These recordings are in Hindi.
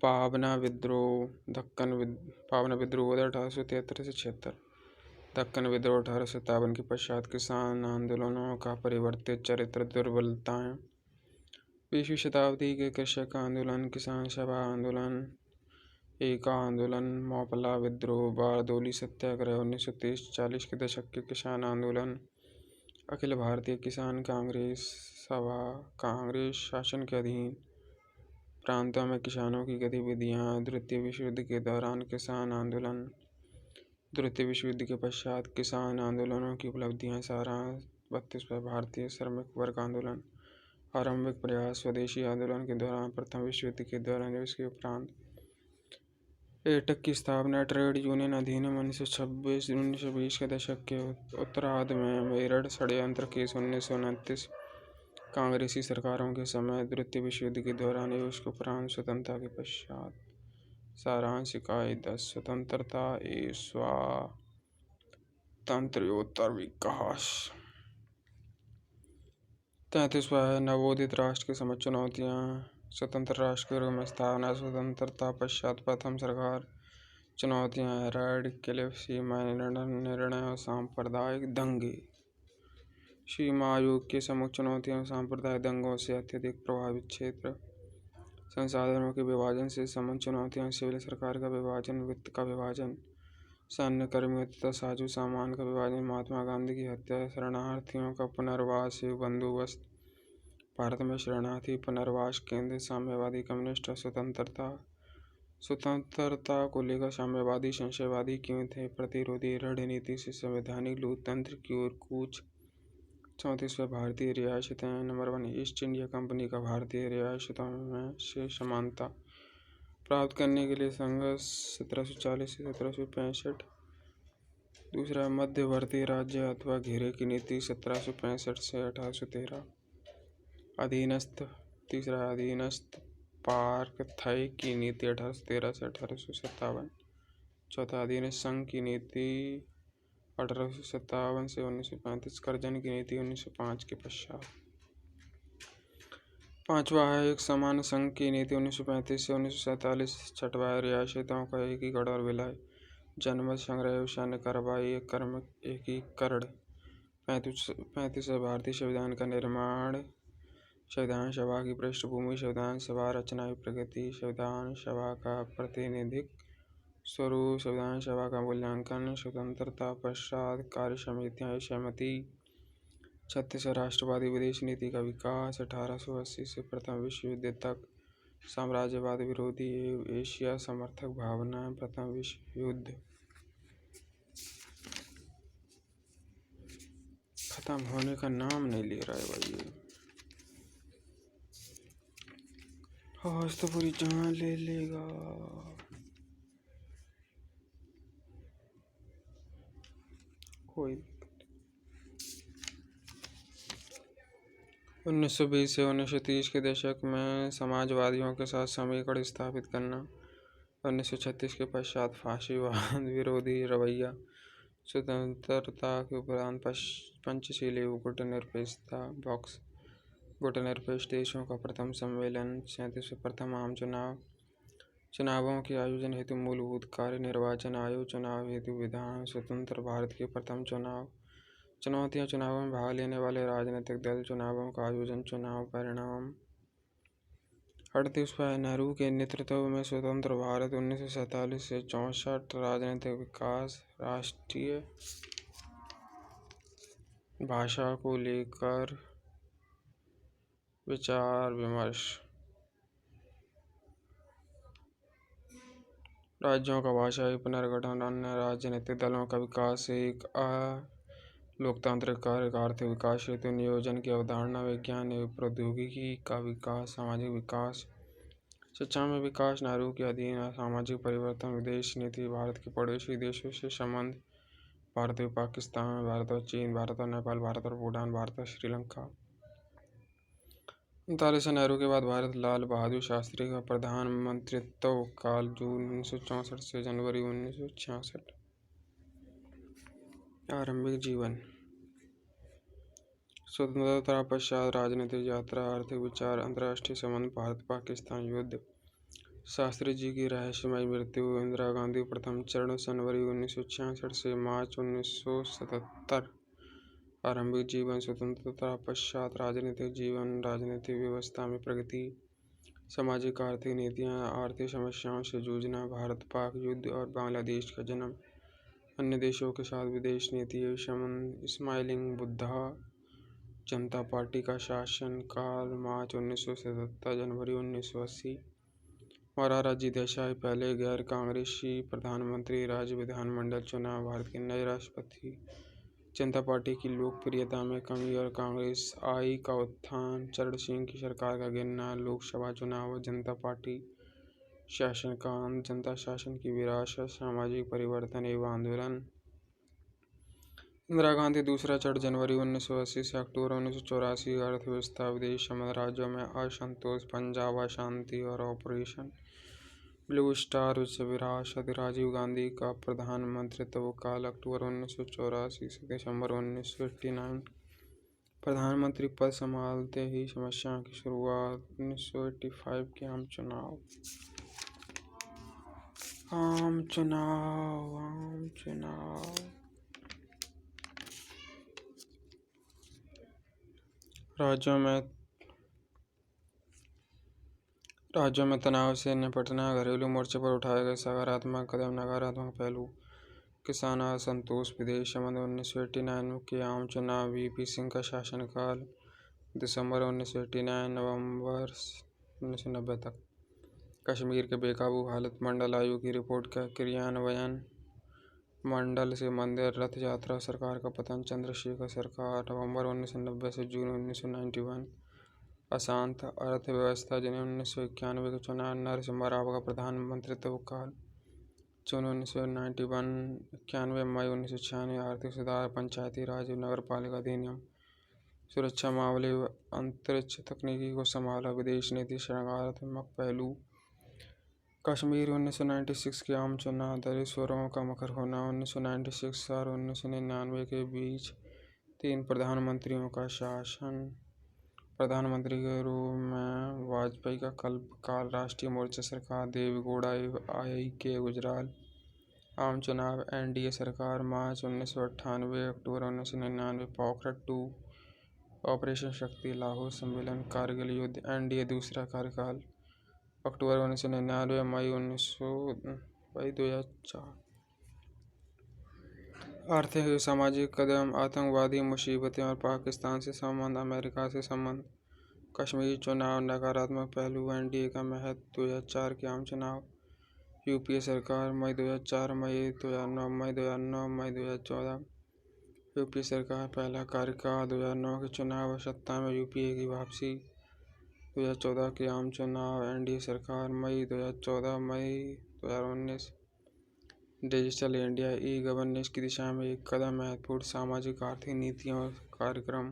पावना विद्रोह पावना विद्रोह हुआ था 1873 से 76। दक्कन विद्रोह 1857 के पश्चात किसान आंदोलनों का परिवर्तित चरित्र, दुर्बलताएं। 20वीं शताब्दी के कृषक आंदोलन, किसान सभा आंदोलन, एका आंदोलन, मोपला विद्रोह, बारदोली सत्याग्रह, 1930-40 के दशक के किसान आंदोलन, अखिल भारतीय किसान कांग्रेस सभा, कांग्रेस शासन के अधीन प्रांतों में किसानों की गतिविधियां, द्वितीय विश्व युद्ध के दौरान किसान आंदोलन, द्वितीय विश्व युद्ध के पश्चात किसान आंदोलनों की उपलब्धियां, सारांश। 32वां भारतीय श्रमिक वर्ग आंदोलन, आरंभिक प्रयास, स्वदेशी आंदोलन के दौरान, प्रथम विश्व युद्ध के दौरान, इसके उपरांत एटक की स्थापना, ट्रेड यूनियन अधिनियम 1926-1920 के दशक के उत्तरार्ध में, मेरठ षड्यंत्र केस 1929, कांग्रेसी सरकारों के समय, द्वितीय विश्व युद्ध के दौरान एवं उसके उपरांत, स्वतंत्रता के पश्चात। सारांश। इकाई 10 स्वतंत्रता एवं स्वातंत्र्योत्तर विकास। 33वां है नवोदित राष्ट्र की समझ चुनौतियाँ, स्वतंत्र राष्ट्र के रूप में स्थापना, स्वतंत्रता पश्चात प्रथम सरकार, चुनौतियाँ, रेड सीमा निर्णय और सांप्रदायिक दंगे। सीमा आयोग के सम्मुख चुनौतियाँ, सांप्रदायिक दंगों से अत्यधिक प्रभावित क्षेत्र, संसाधनों के विभाजन से सम्बद्ध चुनौतियाँ, सिविल सरकार का विभाजन, वित्त का विभाजन, सैन्य कर्मियों तथा साजो सामान का विभाजन, महात्मा गांधी की हत्या, शरणार्थियों का पुनर्वास एवं बंदोबस्त, भारत में शरणार्थी पुनर्वास केंद्र, साम्यवादी कम्युनिस्ट और स्वतंत्रता को लेकर साम्यवादी संशयवादी क्यों थे, प्रतिरोधी रणनीति से संवैधानिक लोकतंत्र की ओर कूच। 34वां भारतीय रियासतें। नंबर 1 ईस्ट इंडिया कंपनी का भारतीय रियासतों में से समानता प्राप्त करने के लिए संघर्ष 1740 से 1765। दूसरा मध्यवर्ती राज्य अथवा घेरे की नीति 1765 से 1813। अधीनस्थ। तीसरा अधीनस्थ पार्कथय की नीति 1813 से 1857। चौथा अधीनस्थ संघ की नीति 1857 से 1935। करजन की नीति 1905 के पश्चात। पांचवा है एक समान संघ की नीति 1935 से 1947। छठवा है रियासतों का एकीकरण और विलय, जनमत संग्रह, सैन्य कार्रवाई, एकीकरण। 35 है भारतीय संविधान का निर्माण, संविधान सभा की पृष्ठभूमि, संविधान सभा रचना की प्रगति, संविधान सभा का प्रातिनिधिक स्वरूप, संविधान सभा का मूल्यांकन, स्वतंत्रता पश्चात कार्य समितियां, सहमति। 36 राष्ट्रवादी विदेश नीति का विकास, 1880 से प्रथम विश्व युद्ध तक, साम्राज्यवाद विरोधी एवं एशिया समर्थक भावना, प्रथम विश्व युद्ध खत्म होने का नाम नहीं ले रहा है भाई ये। आज तो पूरी जान ले लेगा। कोई 1920 से 1930 के दशक में समाजवादियों के साथ समीकरण स्थापित करना। 1936 के पश्चात फांसीवाद विरोधी रवैया, स्वतंत्रता के उपरांत पंचशील गुटनिरपेक्षता, बॉक्स गुटनिरपेक्ष देशों का प्रथम सम्मेलन। 37 प्रथम आम चुनावों के आयोजन हेतु मूलभूत कार्य, निर्वाचन आयोग, चुनाव हेतु विधान, स्वतंत्र भारत के प्रथम चुनाव। चुनौतियां, चुनावों में भाग लेने वाले राजनीतिक दल, चुनावों का आयोजन, चुनाव परिणाम। 38वां नेहरू के नेतृत्व में स्वतंत्र भारत 1947 से 64। राजनीतिक विकास, राष्ट्रीय भाषा को लेकर विचार विमर्श, राज्यों का भाषाई पुनर्गठन, अन्य राजनीतिक दलों का विकास, एक लोकतांत्रिक कार्य, आर्थिक विकास हेतु नियोजन की अवधारणा, विज्ञान एवं प्रौद्योगिकी का विकास, सामाजिक विकास, शिक्षा में विकास, नेहरू के अधीन सामाजिक परिवर्तन, विदेश नीति, भारत के पड़ोसी देशों से संबंध, भारत और पाकिस्तान, भारत और चीन, भारत और नेपाल, भारत और भूटान, भारत और श्रीलंका। 39 नेहरू के बाद भारत लाल बहादुर शास्त्री का प्रधानमंत्रित्व काल, जून 1964 से जनवरी 1966। आरंभिक जीवन, स्वतंत्रता पश्चात राजनीतिक यात्रा, आर्थिक विचार, अंतर्राष्ट्रीय संबंध, भारत पाकिस्तान युद्ध, शास्त्री जी की रहस्यमयी मृत्यु। इंदिरा गांधी प्रथम चरण जनवरी 1966 से मार्च 1977। आरंभिक जीवन स्वतंत्रता पश्चात राजनीतिक जीवन। राजनीतिक व्यवस्था में प्रगति। सामाजिक आर्थिक नीतियाँ। आर्थिक समस्याओं से जूझना। भारत पाक युद्ध और बांग्लादेश का जन्म। अन्य देशों के साथ विदेश नीति संबंध। स्माइलिंग बुद्धा। जनता पार्टी का शासन काल मार्च 1977 जनवरी 1980। मोरारजी देसाई पहले गैर कांग्रेसी प्रधानमंत्री। राज्य विधानमंडल चुनाव। भारत के नए राष्ट्रपति। जनता पार्टी की लोकप्रियता में कमी और कांग्रेस आई का उत्थान। चरण सिंह की सरकार का गिरना। लोकसभा चुनाव और जनता पार्टी शासनकाल। जनता शासन की विरासत। सामाजिक परिवर्तन एवं आंदोलन। इंदिरा गांधी दूसरा चरण जनवरी 1980 से अक्टूबर 1984। अर्थव्यवस्था। विदेश संबंध। राज्यों में असंतोष। पंजाब अशांति और ऑपरेशन ब्लू स्टार विरासत। राजीव गांधी का प्रधानमंत्रित्व काल अक्टूबर 1984 से दिसंबर 1989। प्रधानमंत्री पद संभालते ही समस्याओं की शुरुआत। 1985 के आम चुनाव। राज्यों में तनाव से निपटना। घरेलू मोर्चे पर उठाए गए सकारात्मक कदम। नकारात्मक पहलू। किसान असंतोष। विदेश संबंध। 1989 के आम चुनाव। वीपी सिंह का शासनकाल दिसंबर 1989 नवंबर 1990 तक। कश्मीर के बेकाबू हालत। मंडल आयोग की रिपोर्ट का क्रियान्वयन। मंडल से मंदिर रथ यात्रा। सरकार का पतन। चंद्रशेखर सरकार नवंबर 1990 से जून 1991। अशांत अर्थव्यवस्था। जनवरी 1991 के चुनाव। नरसिम्हा राव का प्रधानमंत्रित्व काल जून 1991 91 मई 1996। आर्थिक सुधार। पंचायती राज नगरपालिका अधिनियम। सुरक्षा मामले। अंतरिक्ष तकनीकी को संभाला। विदेश नीति। सकारात्मक पहलू। कश्मीर 1996 के आम चुनाव। दलित स्वरों का मुखर होना। 1996 और 1999 के बीच 3 प्रधानमंत्रियों का शासन। प्रधानमंत्री के रूप में वाजपेयी का काल। राष्ट्रीय मोर्चा सरकार। देवेगौड़ा आई के गुजराल। आम चुनाव। एनडीए सरकार मार्च 1998 अक्टूबर 1999। पोखरण 2। ऑपरेशन शक्ति। लाहौर सम्मेलन। कारगिल युद्ध। एनडीए दूसरा कार्यकाल अक्टूबर 1999 मई 2004। आर्थिक और सामाजिक कदम। आतंकवादी मुसीबतें और पाकिस्तान से संबंध। अमेरिका से संबंध। कश्मीर चुनाव। नकारात्मक पहलू। एनडीए का महत्व। 2004 के आम चुनाव। यूपीए सरकार मई 2004 मई 2009 मई 2009 मई 2014। यूपीए सरकार पहला कार्यकाल। 2009 के चुनाव और सत्ता में यूपीए की वापसी। 2014 के आम चुनाव। एनडीए सरकार मई 2014 मई 2019। डिजिटल इंडिया ई गवर्नेंस की दिशा में एक कदम। महत्वपूर्ण सामाजिक आर्थिक नीतियों और कार्यक्रम।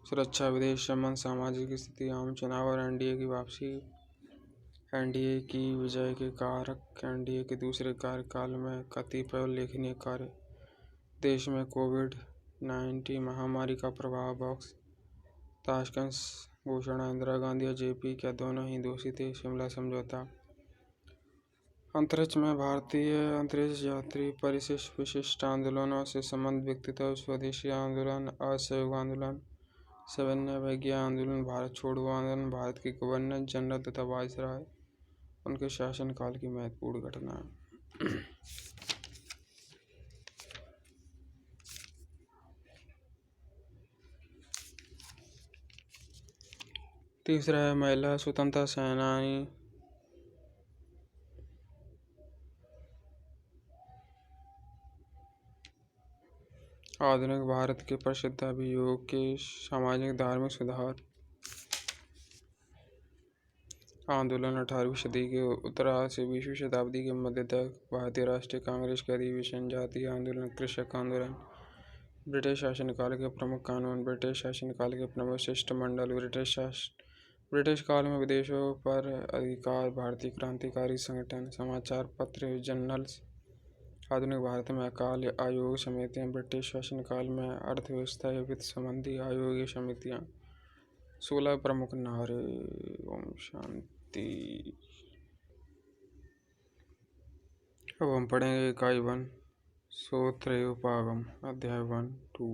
सुरक्षा। विदेश संबंध। सामाजिक स्थिति। आम चुनाव और एनडीए की वापसी। एनडीए की विजय के कारक। एनडीए के दूसरे कार्यकाल में कतिपय उल्लेखनीय कार्य। देश में कोविड-19 महामारी का प्रभाव। बॉक्स ताशकंद घोषणा। इंदिरा गांधी और जेपी क्या दोनों ही दोषी थे। शिमला समझौता। अंतरिक्ष में भारतीय अंतरिक्ष यात्री। परिशिष्ट विशिष्ट आंदोलनों से संबंध। व्यक्तित्व। स्वदेशी आंदोलन। असहयोग आंदोलन। सविनय अवज्ञा आंदोलन। भारत छोड़ो आंदोलन। भारत के गवर्नर जनरल तथा वायसराय उनके शासनकाल की महत्वपूर्ण घटना। तीसरा है महिला स्वतंत्रता सेनानी। आधुनिक भारत के प्रसिद्ध अभियोग के सामाजिक धार्मिक सुधार आंदोलन। 18वीं सदी के उत्तरार्ध से 20वीं शताब्दी के मध्य तक। भारतीय राष्ट्रीय कांग्रेस के अधिवेशन। जातीय आंदोलन। कृषक आंदोलन। ब्रिटिश शासनकाल के प्रमुख कानून। ब्रिटिश शासनकाल के प्रमुख शिष्टमंडल। ब्रिटिश काल में विदेशों पर अधिकार। भारतीय क्रांतिकारी संगठन। समाचार पत्र जर्नल्स। आधुनिक भारत में अकाल आयोग समितियां। ब्रिटिश शासनकाल में अर्थव्यवस्था एवं वित्त संबंधी आयोगीय समितियां। 16 प्रमुख नारे। ओम शांति। अब हम पढ़ेंगे इकाई 1 सूत्रयोपागम अध्याय 1 2।